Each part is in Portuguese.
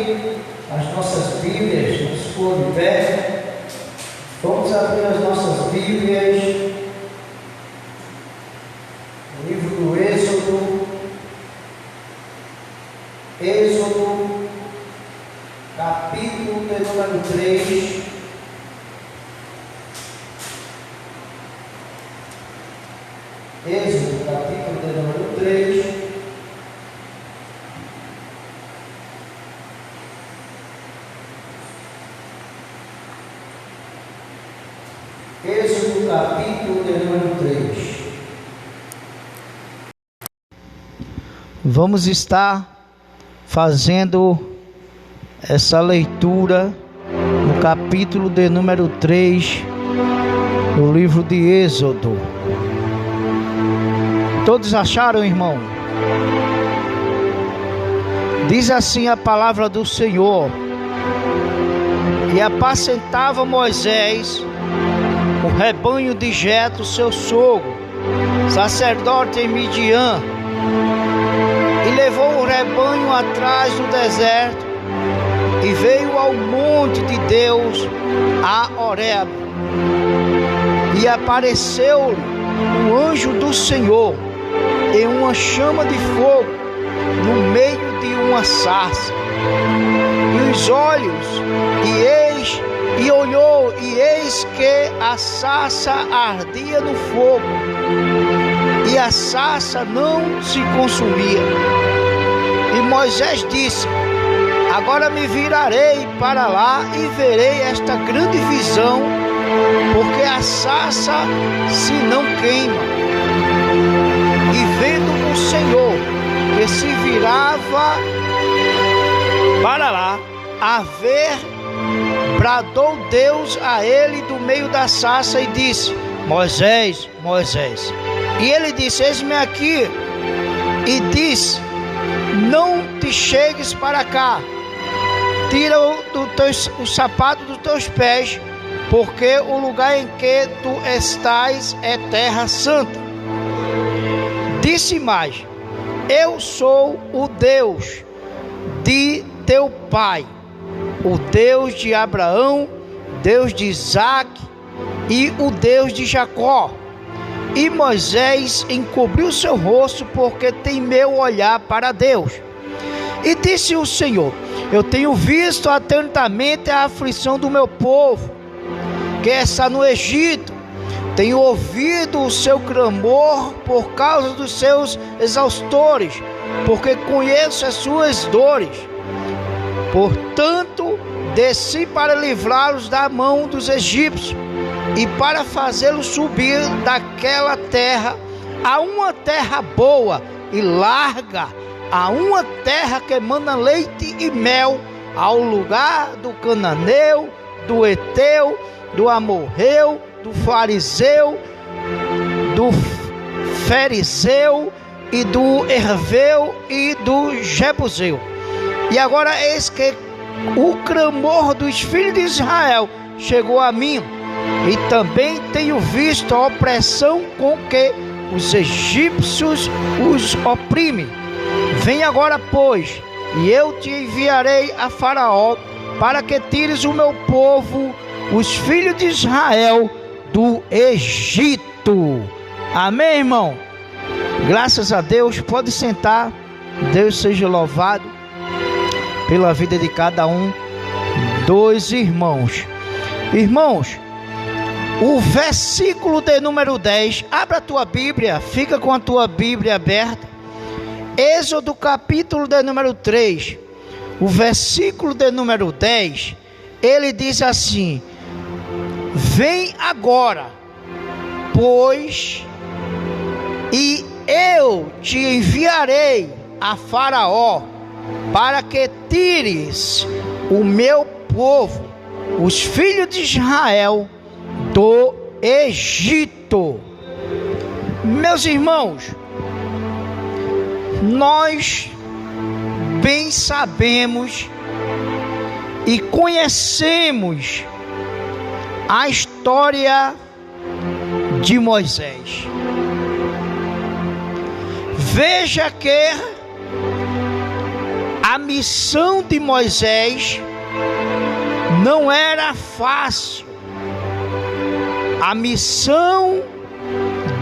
abrir as nossas Bíblias, se for de pé, vamos abrir as nossas Bíblias no livro do Êxodo, capítulo de número 3. Êxodo, capítulo de número 3. Êxodo, capítulo de número 3. Vamos estar fazendo essa leitura no capítulo de número 3 do livro de Êxodo. Todos acharam, irmão? Diz assim a palavra do Senhor: e apacentava Moisés o rebanho de Jetro, seu sogro, sacerdote em Midian, e levou o rebanho atrás do deserto, e veio ao monte de Deus, a Horebe, e apareceu-lhe o anjo do Senhor em uma chama de fogo no meio de uma sarça, e os olhos, e olhou, e eis que a sarça ardia no fogo, e a sarça não se consumia. E Moisés disse: agora me virarei para lá e verei esta grande visão, porque a sarça se não queima. E vendo o Senhor que se virava para lá a ver, bradou Deus a ele do meio da sarça e disse: Moisés, Moisés. E ele disse: eis-me aqui. E disse: não te chegues para cá, tira o sapato dos teus pés, porque o lugar em que tu estás é terra santa. Disse mais: eu sou o Deus de teu pai, o Deus de Abraão, Deus de Isaque e o Deus de Jacó. E Moisés encobriu seu rosto, porque temeu olhar para Deus. E disse o Senhor: eu tenho visto atentamente a aflição do meu povo, que está no Egito. Tenho ouvido o seu clamor por causa dos seus exaustores, porque conheço as suas dores. Portanto, desci para livrá-los da mão dos egípcios, e para fazê-los subir daquela terra a uma terra boa e larga, a uma terra que emana leite e mel, ao lugar do cananeu, do eteu, do amorreu, do fariseu, do ferizeu e do herveu e do jebuseu. E agora eis que o clamor dos filhos de Israel chegou a mim, e também tenho visto a opressão com que os egípcios os oprimem. Vem agora, pois, e eu te enviarei a Faraó, para que tires o meu povo, os filhos de Israel, do Egito. Amém, irmão? Graças a Deus. Pode sentar. Deus seja louvado pela vida de cada um dos irmãos. Irmãos, o versículo de número 10, abra a tua Bíblia, fica com a tua Bíblia aberta. Êxodo capítulo de número 3, o versículo de número 10, ele diz assim: vem agora, pois, e eu te enviarei a Faraó, para que tires o meu povo, os filhos de Israel, do Egito. Meus irmãos, nós bem sabemos e conhecemos a história de Moisés. Veja que a a missão de Moisés não era fácil. A missão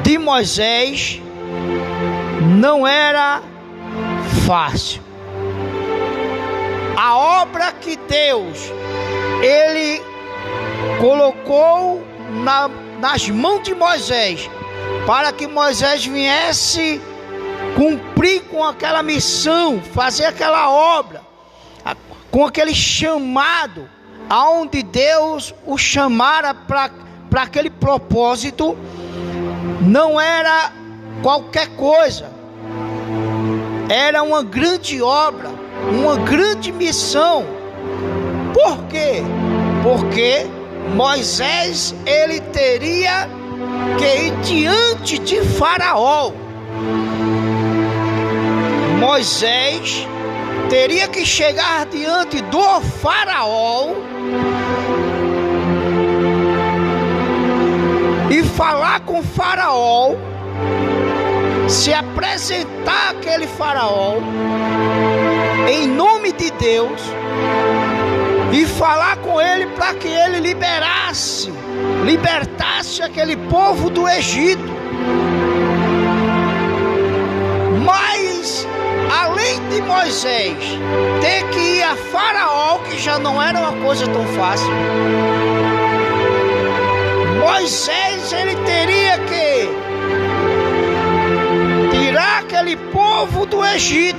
de Moisés não era fácil. A obra que Deus, Ele colocou nas mãos de Moisés, para que Moisés viesse cumprir com aquela missão, fazer aquela obra, com aquele chamado, aonde Deus o chamara para aquele propósito, não era qualquer coisa, era uma grande obra, uma grande missão. Por quê? Porque Moisés, ele teria que ir diante de Faraó. Moisés teria que chegar diante do Faraó e falar com o Faraó, se apresentar àquele Faraó em nome de Deus e falar com ele para que ele libertasse aquele povo do Egito. Mas além de Moisés ter que ir a Faraó, que já não era uma coisa tão fácil, Moisés, ele teria que tirar aquele povo do Egito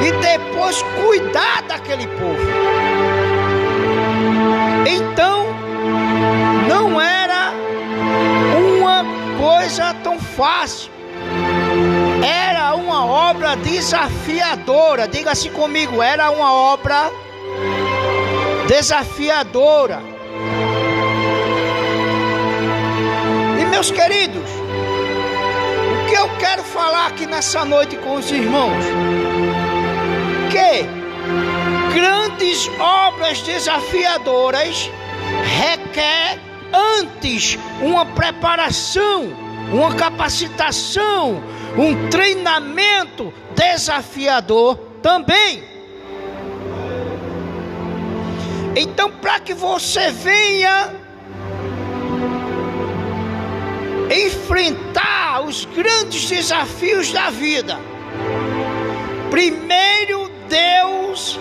e depois cuidar daquele povo. Então não era uma coisa tão fácil, era uma obra desafiadora. Diga assim comigo, era uma obra desafiadora. E meus queridos, o que eu quero falar aqui nessa noite com os irmãos, que grandes obras desafiadoras requer antes uma preparação, uma capacitação, um treinamento desafiador também. Então, para que você venha enfrentar os grandes desafios da vida, primeiro Deus,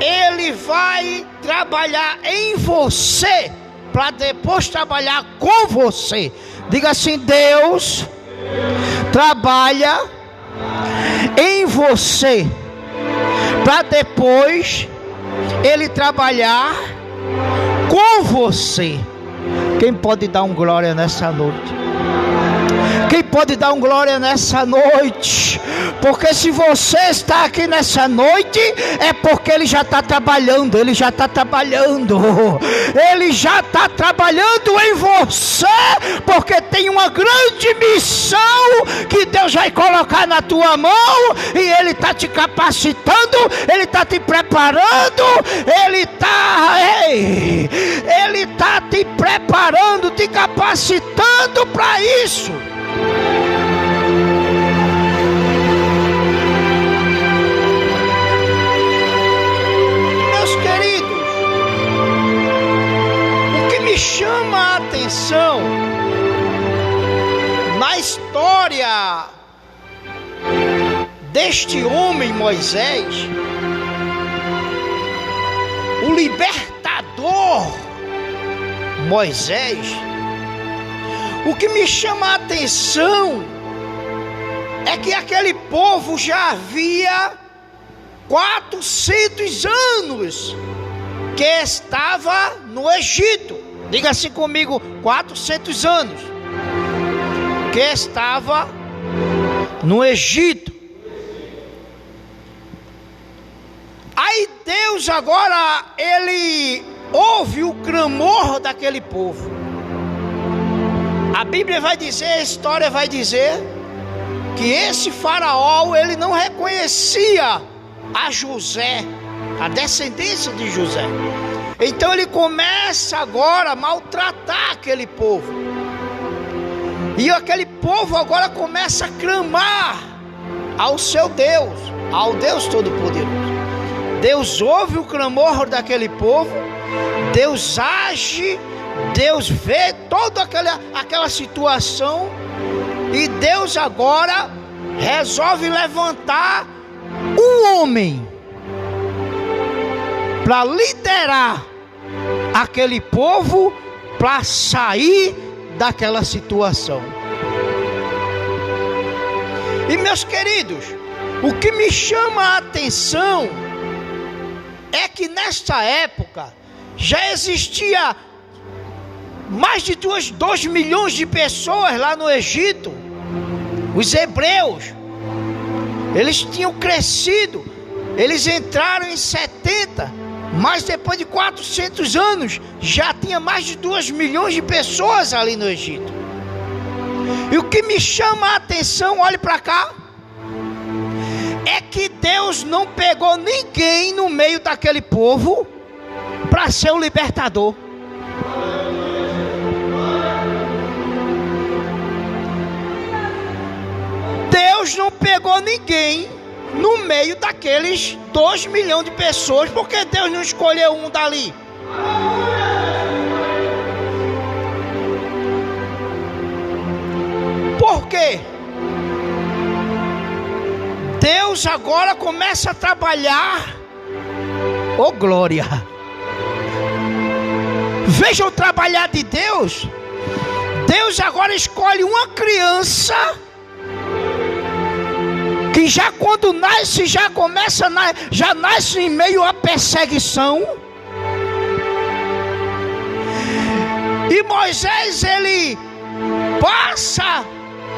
Ele vai trabalhar em você, para depois trabalhar com você. Diga assim: Deus trabalha em você, para depois Ele trabalhar com você. Quem pode dar um glória nessa noite? Quem pode dar um glória nessa noite? Porque se você está aqui nessa noite, é porque Ele já está trabalhando. Ele já está trabalhando. Ele já está trabalhando em você, porque tem uma grande missão que Deus vai colocar na tua mão, e Ele está te capacitando, Ele está te preparando, Ele está te preparando, te capacitando para isso. Meus queridos, o que me chama a atenção na história deste homem Moisés, o libertador Moisés, o que me chama a atenção é que aquele povo já havia 400 anos que estava no Egito. Diga assim comigo: 400 anos que estava no Egito. Aí Deus agora, Ele ouve o clamor daquele povo. A Bíblia vai dizer, a história vai dizer, que esse faraó, ele não reconhecia a José, a descendência de José. Então ele começa agora a maltratar aquele povo. E aquele povo agora começa a clamar ao seu Deus, ao Deus Todo-Poderoso. Deus ouve o clamor daquele povo, Deus age, Deus vê toda aquela situação, e Deus agora resolve levantar um homem para liderar aquele povo para sair daquela situação. E meus queridos, o que me chama a atenção é que nesta época já existia mais de 2 milhões de pessoas lá no Egito. Os hebreus, eles tinham crescido, eles entraram em 70, mas depois de 400 anos já tinha mais de 2 milhões de pessoas ali no Egito. E o que me chama a atenção, olhe para cá, é que Deus não pegou ninguém no meio daquele povo para ser o libertador. Deus não pegou ninguém no meio daqueles 2 milhões de pessoas, porque Deus não escolheu um dali. Por quê? Deus agora começa a trabalhar. Oh glória! Veja o trabalhar de Deus. Deus agora escolhe uma criança que já quando nasce, já nasce em meio à perseguição. E Moisés, ele passa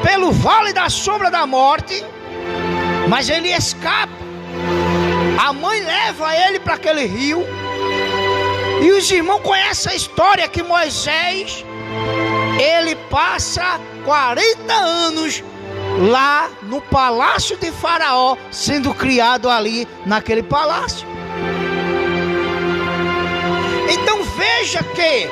pelo vale da sombra da morte, mas ele escapa. A mãe leva ele para aquele rio. E os irmãos conhecem a história que Moisés, ele passa 40 anos lá no palácio de Faraó, sendo criado ali naquele palácio. Então veja que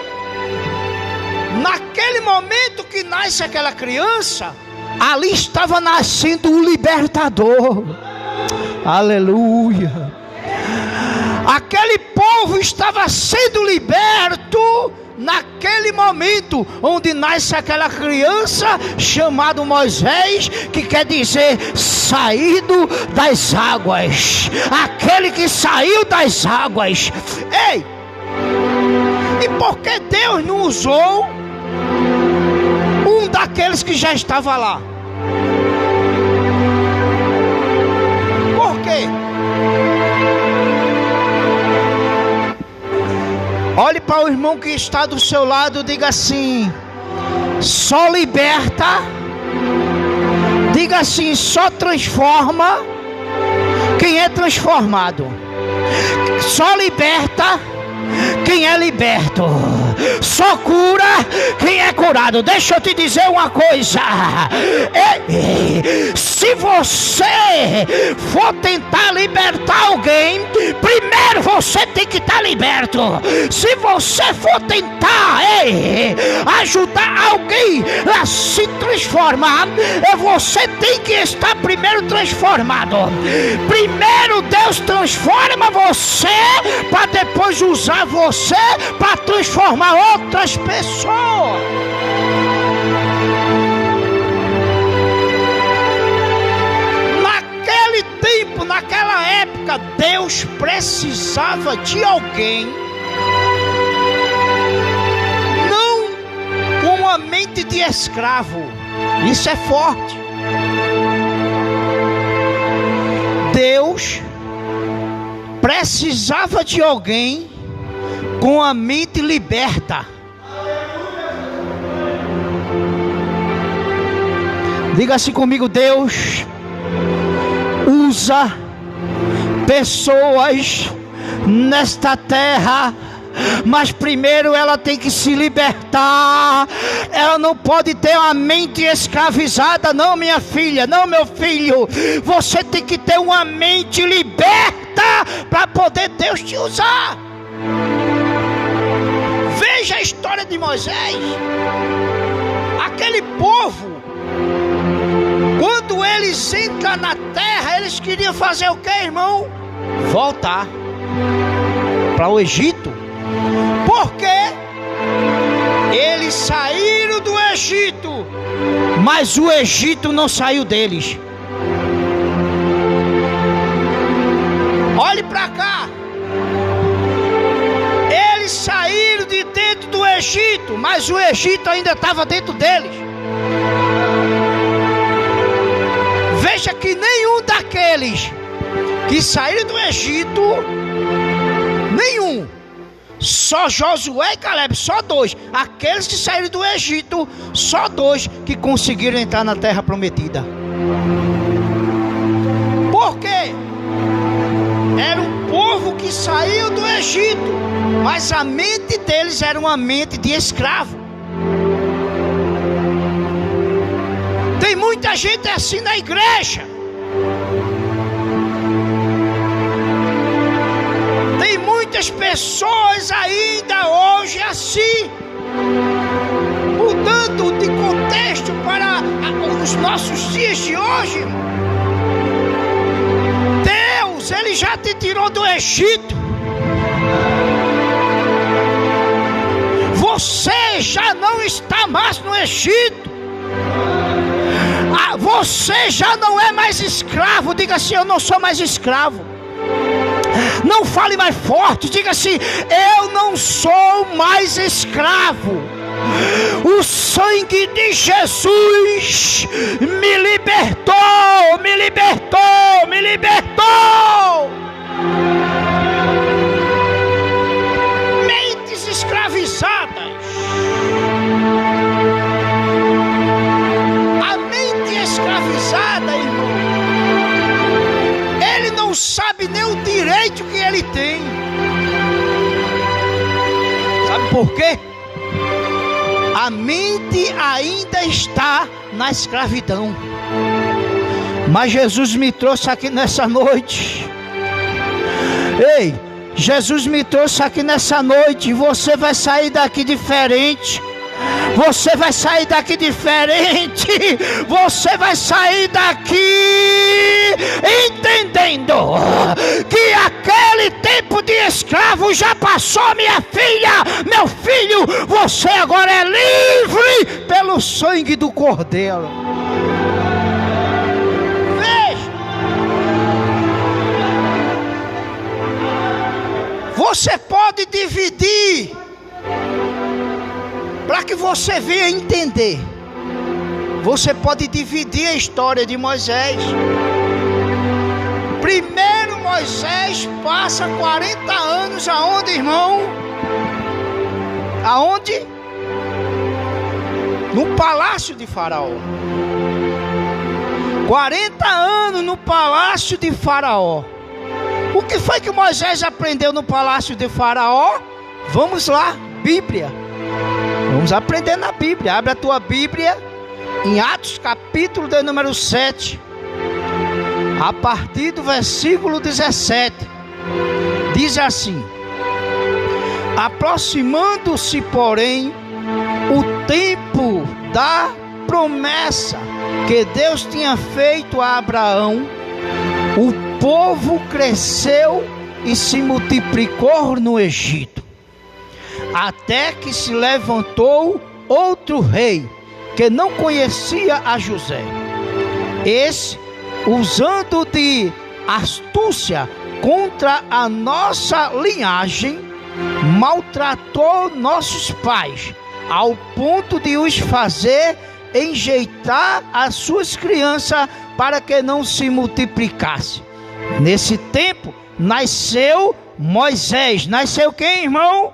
naquele momento que nasce aquela criança, ali estava nascendo o libertador. Aleluia! Aquele povo estava sendo liberto naquele momento onde nasce aquela criança chamada Moisés, que quer dizer saído das águas, aquele que saiu das águas. Ei! E por que Deus não usou um daqueles que já estava lá? Por quê? Olhe para o irmão que está do seu lado, diga assim: só liberta. Diga assim: só transforma quem é transformado. Só liberta quem é liberto. Só cura quem é curado. Deixa eu te dizer uma coisa. Se você for tentar libertar alguém, primeiro você tem que estar liberto. Se você for tentar ajudar alguém a se transformar, você tem que estar primeiro transformado. Primeiro Deus transforma você para depois usar você para transformar outras pessoas. Naquele tempo, naquela época, Deus precisava de alguém não com a mente de escravo. Isso é forte. Deus precisava de alguém com a mente liberta. Diga assim comigo: Deus usa pessoas nesta terra, mas primeiro ela tem que se libertar. Ela não pode ter uma mente escravizada. Não, minha filha, não, meu filho. Você tem que ter uma mente liberta para poder Deus te usar. Veja a história de Moisés. Aquele povo, quando eles entram na terra, eles queriam fazer o que, irmão? Voltar. para o Egito, porque eles saíram do Egito, mas o Egito não saiu deles. Olhe para cá. Eles saíram de dentro do Egito, mas o Egito ainda estava dentro deles. Veja que nenhum daqueles que saíram do Egito, nenhum, só Josué e Caleb, só dois, aqueles que saíram do Egito, só dois que conseguiram entrar na terra prometida. Por quê? Era um povo que saiu do Egito, mas a mente deles era uma mente de escravo. Tem muita gente assim na igreja. Tem muitas pessoas ainda hoje assim, mudando de contexto para os nossos dias de hoje. Deus, Ele já te tirou do Egito. Você já não está mais no Egito. Você já não é mais escravo. Diga assim: eu não sou mais escravo. Não fale mais forte. Diga assim: eu não sou mais escravo. O sangue de Jesus me libertou, me libertou, me libertou. Mentes escravizadas. A mente escravizada, irmão, ele não sabe nem o direito que ele tem. Sabe por quê? A mente ainda está na escravidão. Mas Jesus me trouxe aqui nessa noite. Ei, Jesus me trouxe aqui nessa noite. Você vai sair daqui diferente. Você vai sair daqui diferente. Você vai sair daqui entendendo que aquele tempo de escravo já passou, minha filha, meu filho. Você agora é livre pelo sangue do Cordeiro. Veja. Você pode dividir para que você venha entender. Você pode dividir a história de Moisés. Primeiro Moisés passa 40 anos aonde, irmão? Aonde? No palácio de Faraó. 40 anos no palácio de Faraó. O que foi que Moisés aprendeu no palácio de Faraó? Vamos lá, Bíblia. Vamos aprender na Bíblia. Abre a tua Bíblia em Atos capítulo de número 7, a partir do versículo 17. Diz assim: aproximando-se, porém, o tempo da promessa que Deus tinha feito a Abraão, o povo cresceu e se multiplicou no Egito, até que se levantou outro rei que não conhecia a José. Esse, usando de astúcia contra a nossa linhagem, maltratou nossos pais, ao ponto de os fazer enjeitar as suas crianças para que não se multiplicasse. Nesse tempo nasceu Moisés. Nasceu quem, irmão?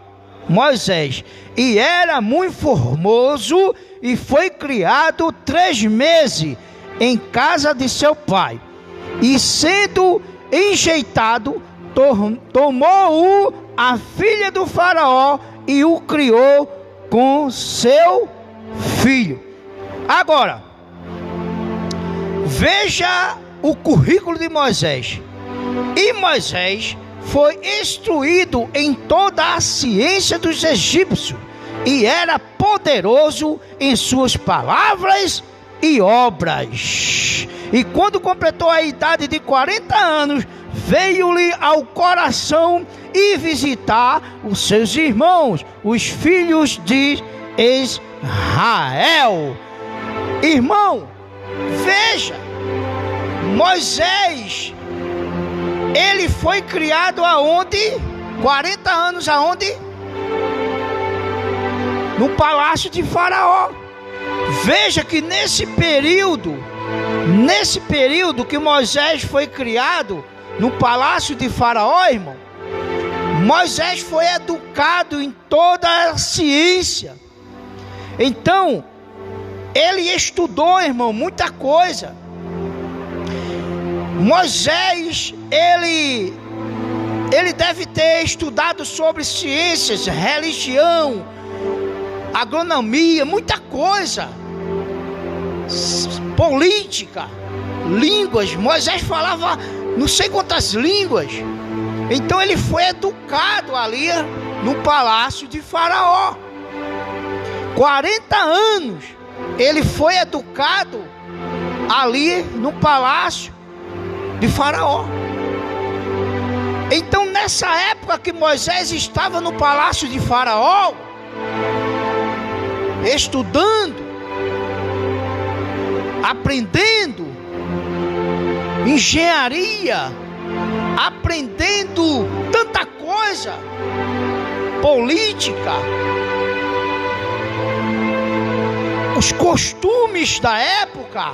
Moisés. E era muito formoso e foi criado 3 meses em casa de seu pai. E sendo enjeitado, tomou-o a filha do faraó e o criou com seu filho. Agora, veja o currículo de Moisés. E Moisés foi instruído em toda a ciência dos egípcios e era poderoso em suas palavras e obras. E quando completou a idade de 40 anos, veio-lhe ao coração ir visitar os seus irmãos, os filhos de Israel. Irmão, veja, Moisés, ele foi criado aonde? 40 anos aonde? No palácio de Faraó. Veja que nesse período que Moisés foi criado no palácio de Faraó, irmão, Moisés foi educado em toda a ciência. Então, ele estudou, irmão, muita coisa. Moisés, ele deve ter estudado sobre ciências, religião, agronomia, muita coisa, política, línguas. Moisés falava não sei quantas línguas. Então ele foi educado ali no palácio de Faraó. 40 anos ele foi educado ali no palácio de Faraó. Então nessa época que Moisés estava no palácio de Faraó, estudando, aprendendo engenharia, aprendendo tanta coisa, política, os costumes da época,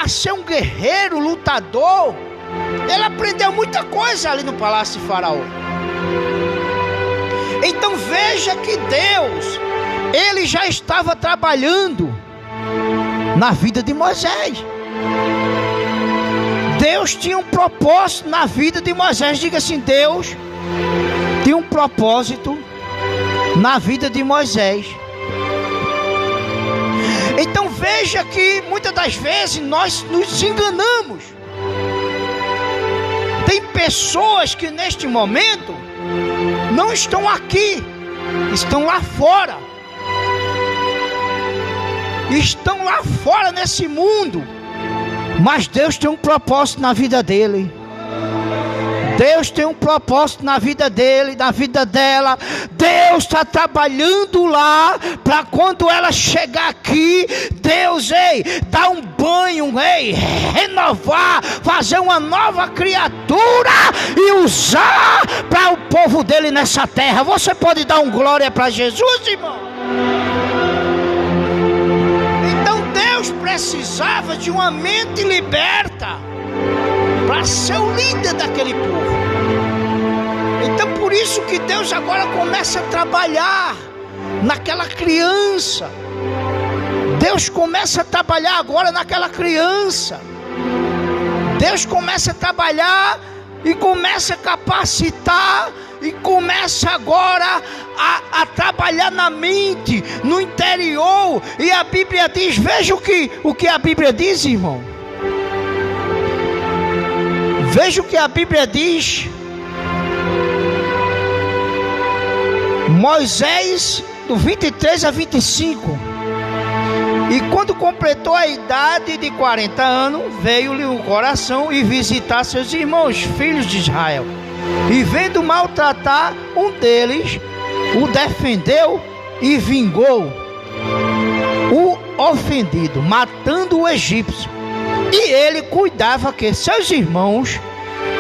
a ser um guerreiro, lutador. Ele aprendeu muita coisa ali no palácio de Faraó. Então veja que Deus, ele já estava trabalhando na vida de Moisés. Deus tinha um propósito na vida de Moisés. Diga assim: Deus tinha um propósito na vida de Moisés. Então veja que muitas das vezes nós nos enganamos. Tem pessoas que neste momento não estão aqui, estão lá fora. Estão lá fora nesse mundo. Mas Deus tem um propósito na vida dele. Deus tem um propósito na vida dele, na vida dela. Deus está trabalhando lá para quando ela chegar aqui, Deus, dar um banho, renovar, fazer uma nova criatura e usar para o povo dele nessa terra. Você pode dar um glória para Jesus, irmão? Então Deus precisava de uma mente liberta para ser o líder daquele povo. Então por isso que Deus agora começa a trabalhar naquela criança. Deus começa a trabalhar agora naquela criança. Deus começa a trabalhar e começa a capacitar e começa agora a trabalhar na mente, no interior. E a Bíblia diz, veja o que a Bíblia diz, irmão. Veja o que a Bíblia diz. Moisés, do 23 a 25. E quando completou a idade de 40 anos, veio-lhe o coração e visitar seus irmãos, filhos de Israel. E vendo maltratar um deles, o defendeu e vingou o ofendido, matando o egípcio. E ele cuidava que seus irmãos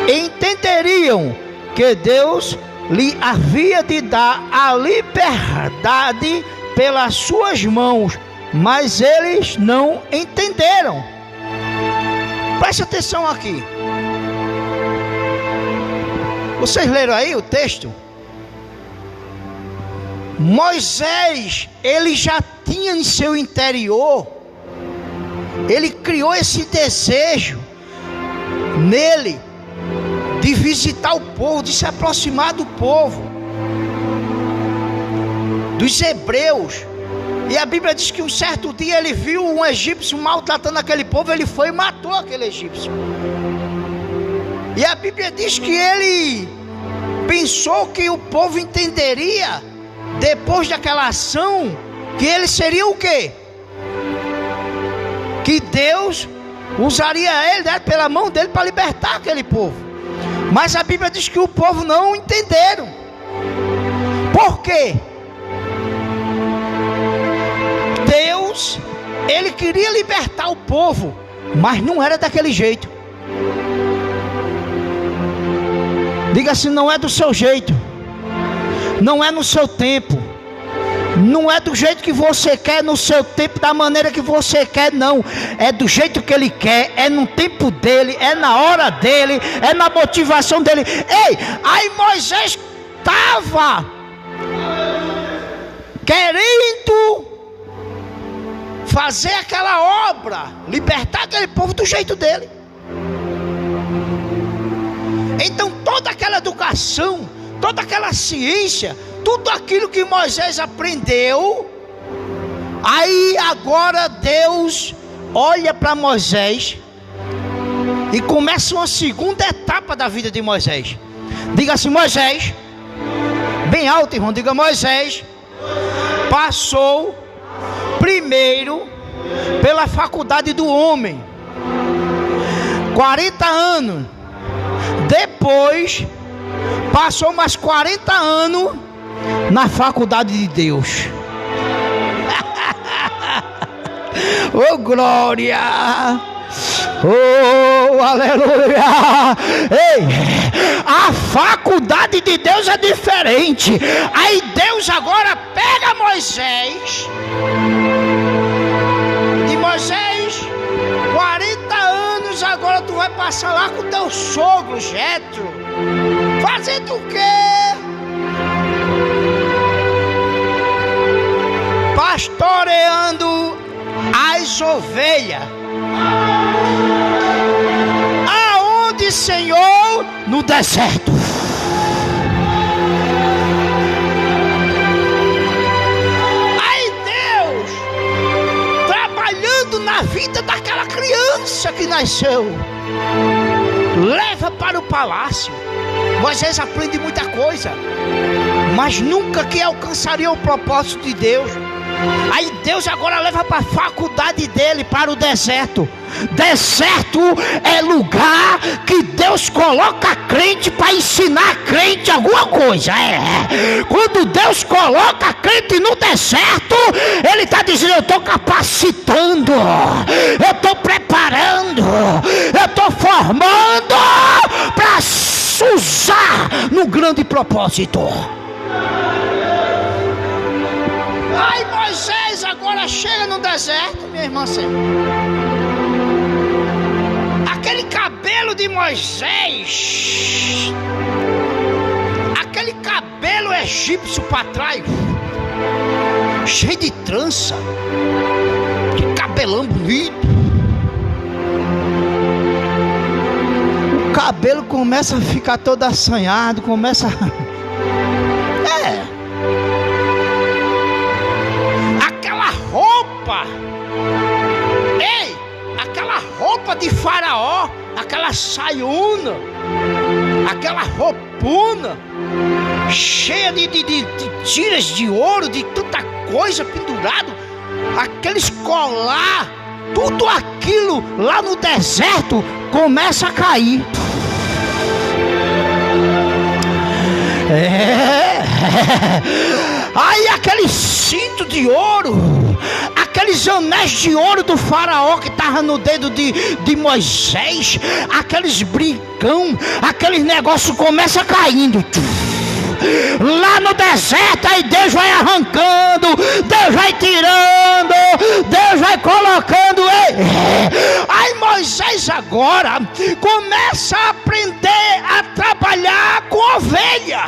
entenderiam que Deus lhe havia de dar a liberdade pelas suas mãos, mas eles não entenderam. Preste atenção aqui. Vocês leram aí o texto? Moisés, ele já tinha em seu interior, ele criou esse desejo nele de visitar o povo, de se aproximar do povo, dos hebreus. E a Bíblia diz que um certo dia ele viu um egípcio maltratando aquele povo, ele foi e matou aquele egípcio. E a Bíblia diz que ele pensou que o povo entenderia, depois daquela ação, que ele seria o quê? Que Deus usaria ele, né, pela mão dele para libertar aquele povo. Mas a Bíblia diz que o povo não entenderam. Por quê? Deus, ele queria libertar o povo, mas não era daquele jeito. Diga assim: não é do seu jeito, não é no seu tempo, não é do jeito que você quer, no seu tempo, da maneira que você quer, não. É do jeito que ele quer, é no tempo dele, é na hora dele, é na motivação dele. Ei, aí Moisés estava querendo fazer aquela obra, libertar aquele povo do jeito dele. Então toda aquela educação, toda aquela ciência, tudo aquilo que Moisés aprendeu, aí agora Deus olha para Moisés e começa uma segunda etapa da vida de Moisés. Diga assim: Moisés, bem alto, irmão, diga: Moisés passou primeiro pela faculdade do homem, 40 anos, depois passou mais 40 anos na faculdade de Deus. Oh, glória! Oh, aleluia! Ei, a faculdade de Deus é diferente. Aí Deus agora pega Moisés. De Moisés, 40 anos agora tu vai passar lá com teu sogro Jetro. Fazendo o quê? Pastoreando as ovelhas. Aonde, Senhor? No deserto. Aí Deus, trabalhando na vida daquela criança que nasceu, leva para o palácio. Moisés aprende muita coisa, mas nunca que alcançaria o propósito de Deus. Aí Deus agora leva para a faculdade dele, para o deserto. Deserto é lugar que Deus coloca crente para ensinar crente alguma coisa. Quando Deus coloca crente no deserto, Ele está dizendo: eu estou capacitando, eu estou preparando, eu estou formando para usar no grande propósito. Aí Moisés agora chega no deserto, minha irmã sempre. Aquele cabelo de Moisés, aquele cabelo egípcio para trás, cheio de trança, que cabelão bonito. O cabelo começa a ficar todo assanhado, começa a... Ei, aquela roupa de faraó, aquela saiona, aquela roupona, cheia de tiras de ouro, de tanta coisa pendurado, aqueles colar, tudo aquilo lá no deserto começa a cair. Aí aquele cinto de ouro, aqueles anéis de ouro do faraó que estava no dedo de Moisés, aqueles brincão, aqueles negócios começam caindo. Lá no deserto, aí Deus vai arrancando, Deus vai tirando, Deus vai colocando. Aí Moisés agora começa a aprender a trabalhar com ovelha.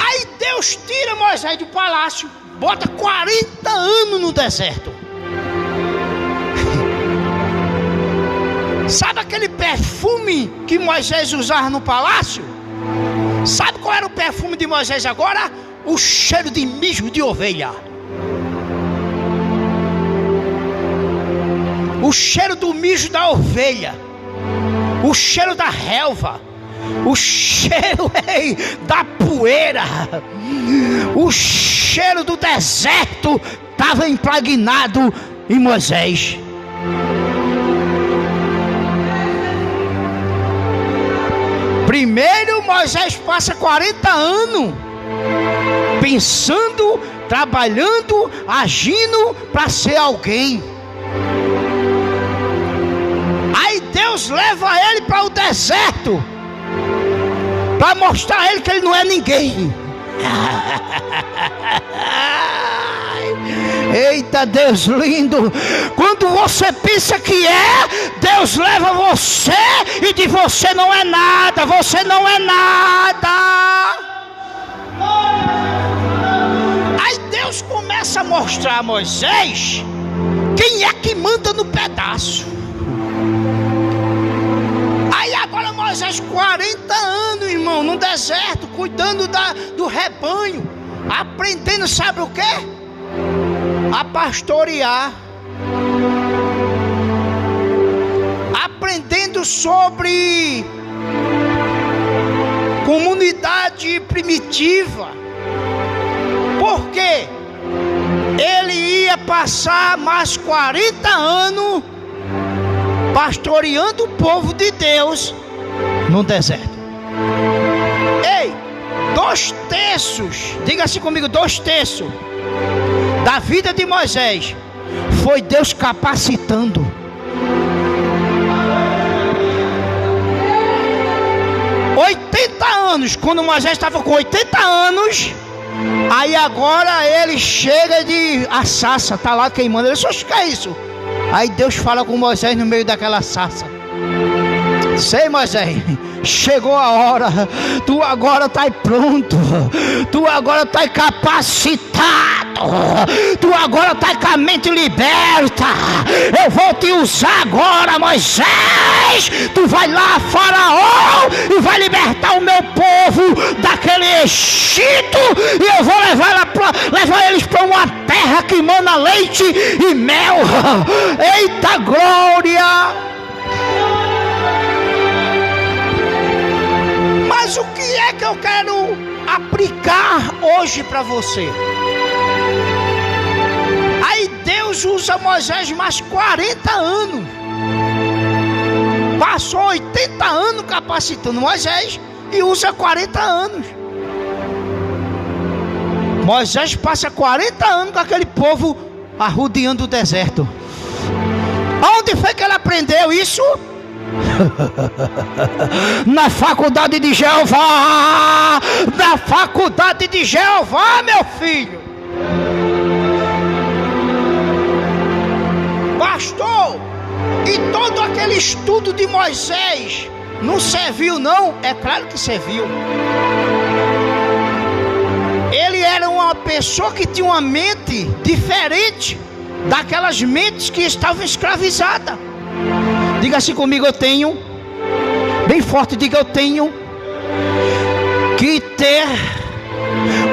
Aí Deus tira Moisés do palácio, bota 40 anos no deserto. Sabe aquele perfume que Moisés usava no palácio? Sabe qual era o perfume de Moisés agora? O cheiro de mijo de ovelha. O cheiro do mijo da ovelha. O cheiro da relva. O cheiro da poeira. O cheiro do deserto estava impregnado em Moisés. Primeiro Moisés passa 40 anos pensando, trabalhando, agindo para ser alguém. Aí Deus leva ele para o deserto para mostrar a ele que ele não é ninguém. Eita, Deus lindo! Quando você pensa que é, Deus leva você e diz: você não é nada, você não é nada. Aí Deus começa a mostrar a Moisés quem é que manda no pedaço. Aí agora Moisés, 40 anos, irmão, no deserto, cuidando do rebanho, aprendendo, sabe o quê? A pastorear, aprendendo sobre comunidade primitiva, porque ele ia passar mais 40 anos pastoreando o povo de Deus no deserto. Ei, 2/3, diga assim comigo, 2/3 da vida de Moisés foi Deus capacitando. Quando Moisés estava com 80 anos, aí agora ele chega de a sarça, está lá queimando. Ele só que é isso. Aí Deus fala com Moisés no meio daquela sarça: sei, Moisés, chegou a hora, tu agora está pronto, tu agora está capacitado, tu agora está com a mente liberta. Eu vou te usar agora, Moisés. Tu vai lá, Faraó, e vai libertar o meu povo daquele Egito, e eu vou levar eles para uma terra que mana leite e mel. Eita glória! Mas o que é que eu quero aplicar hoje para você? Aí Deus usa Moisés mais 40 anos. Passou 80 anos capacitando Moisés e usa 40 anos. Moisés passa 40 anos com aquele povo arrodeando o deserto. Onde foi que ele aprendeu isso? Na faculdade de Jeová. Na faculdade de Jeová, meu filho. Pastor, e todo aquele estudo de Moisés não serviu, não? É claro que serviu. Ele era uma pessoa que tinha uma mente diferente daquelas mentes que estavam escravizadas. Diga assim comigo: eu tenho, bem forte, diga: eu tenho que ter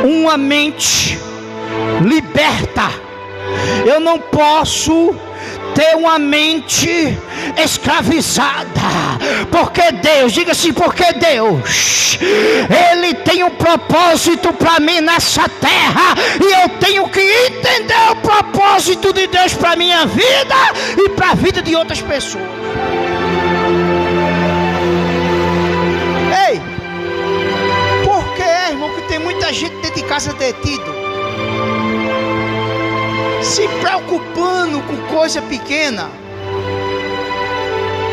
uma mente liberta. Eu não posso ter uma mente escravizada, porque Deus, diga assim, porque Deus, Ele tem um propósito para mim nessa terra, e eu tenho que entender o propósito de Deus para minha vida e para a vida de outras pessoas. Ei, por que, irmão, que tem muita gente dentro de casa detido, se preocupando com coisa pequena?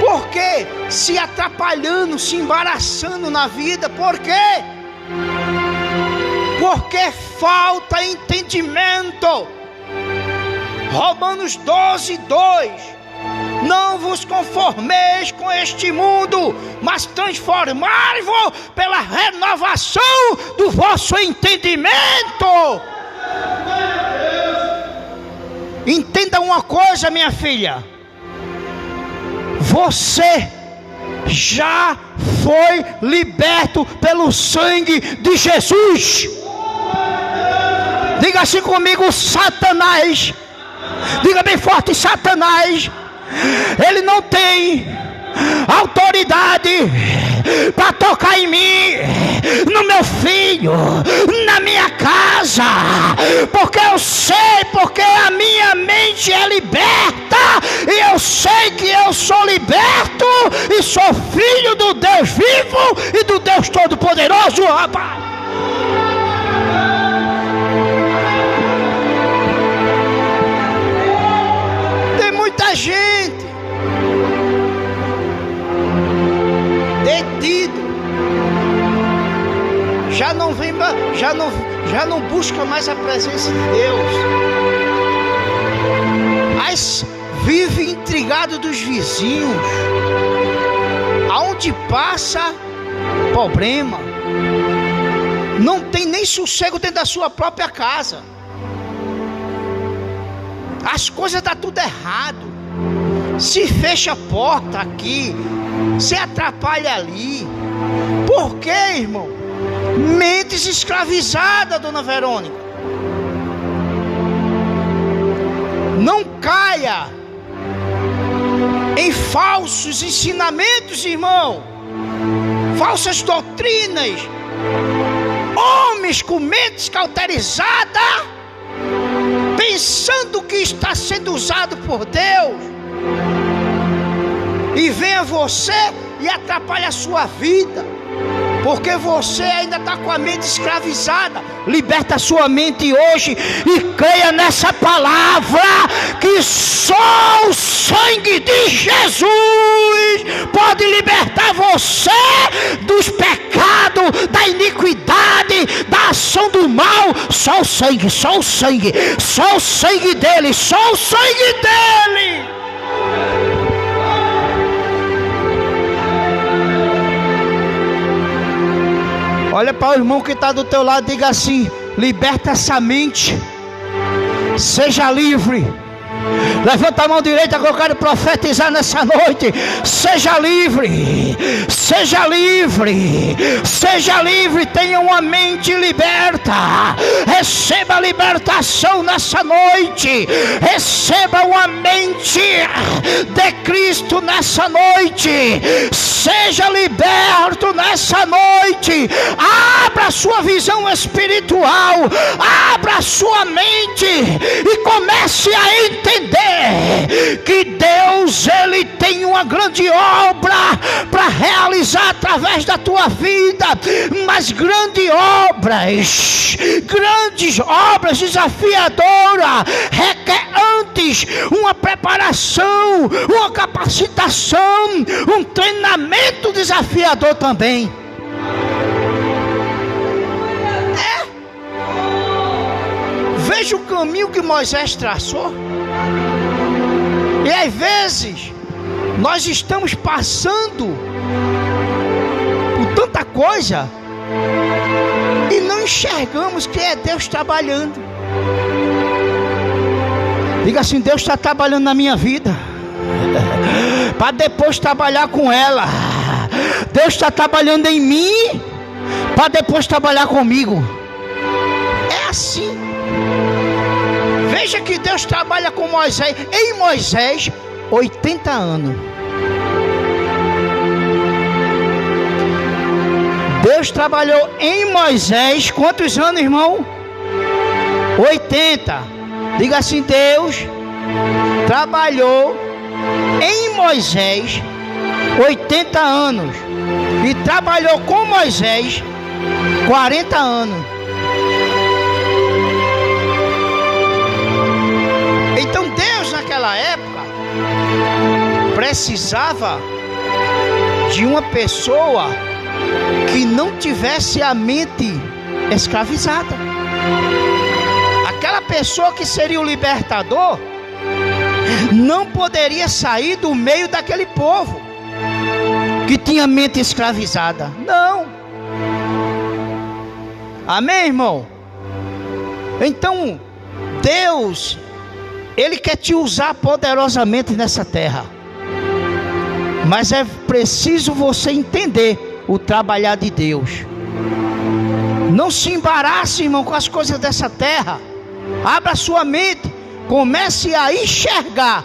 Por quê? Se atrapalhando, se embaraçando na vida. Por quê? Porque falta entendimento. Romanos 12:2: não vos conformeis com este mundo, mas transformai-vos pela renovação do vosso entendimento. Entenda uma coisa, minha filha: você já foi liberto pelo sangue de Jesus. Diga assim comigo: Satanás, diga bem forte, Satanás, ele não tem autoridade para tocar em mim, no meu filho, na minha casa, porque eu sei, porque a minha mente é liberta, e eu sei que eu sou liberto e sou filho do Deus vivo e do Deus Todo-Poderoso, rapaz. Tem muita gente detido, já não busca mais a presença de Deus, mas vive intrigado dos vizinhos, aonde passa problema, não tem nem sossego dentro da sua própria casa, as coisas dão tudo errado, se fecha a porta aqui, se atrapalha ali. Por quê, irmão? Mentes escravizadas, dona Verônica. Não caia em falsos ensinamentos, irmão, falsas doutrinas, homens com mentes cauterizadas, pensando que está sendo usado por Deus, e venha você e atrapalha a sua vida, porque você ainda está com a mente escravizada. Liberta a sua mente hoje e creia nessa palavra, que só o sangue de Jesus pode libertar você dos pecados, da iniquidade, da ação do mal. Só o sangue, só o sangue, só o sangue dele, só o sangue dele. Olha para o irmão que está do teu lado, diga assim: liberta essa mente, seja livre. Levanta a mão direita que eu quero profetizar nessa noite. Seja livre, seja livre, seja livre, tenha uma mente liberta. Receba a libertação nessa noite. Receba uma mente de Cristo nessa noite. Seja liberto nessa noite. Abra a sua visão espiritual, abra a sua mente e comece a entender que Deus, Ele tem uma grande obra para realizar através da tua vida, mas grandes obras desafiadoras requer antes uma preparação, uma capacitação, um treinamento desafiador também. Veja o caminho que Moisés traçou. E às vezes nós estamos passando por tanta coisa e não enxergamos que é Deus trabalhando. Diga assim: Deus está trabalhando na minha vida para depois trabalhar com ela. Deus está trabalhando em mim para depois trabalhar comigo. É assim. Veja que Deus trabalha com Moisés. Em Moisés, 80 anos. Deus trabalhou em Moisés, quantos anos, irmão? 80. Diga assim: Deus trabalhou em Moisés 80 anos. E trabalhou com Moisés 40 anos. Então Deus naquela época precisava de uma pessoa que não tivesse a mente escravizada. Aquela pessoa que seria o libertador não poderia sair do meio daquele povo que tinha mente escravizada. Não. Amém, irmão? Então Deus, Ele quer te usar poderosamente nessa terra, mas é preciso você entender o trabalhar de Deus. Não se embarace, irmão, com as coisas dessa terra. Abra sua mente, comece a enxergar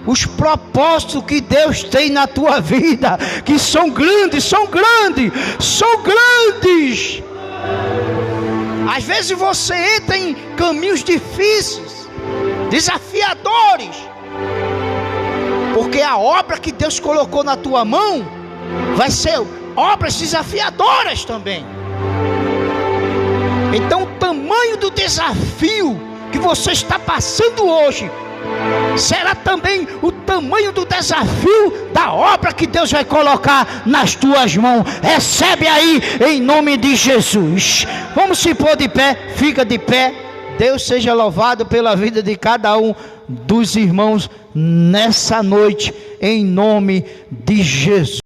os propósitos que Deus tem na tua vida, que são grandes, são grandes, são grandes. Às vezes você entra em caminhos difíceis, desafiadores, porque a obra que Deus colocou na tua mão vai ser obras desafiadoras também. Então o tamanho do desafio que você está passando hoje será também o tamanho do desafio da obra que Deus vai colocar nas tuas mãos. Recebe aí em nome de Jesus. Vamos se pôr de pé, fica de pé. Deus seja louvado pela vida de cada um dos irmãos nessa noite, em nome de Jesus.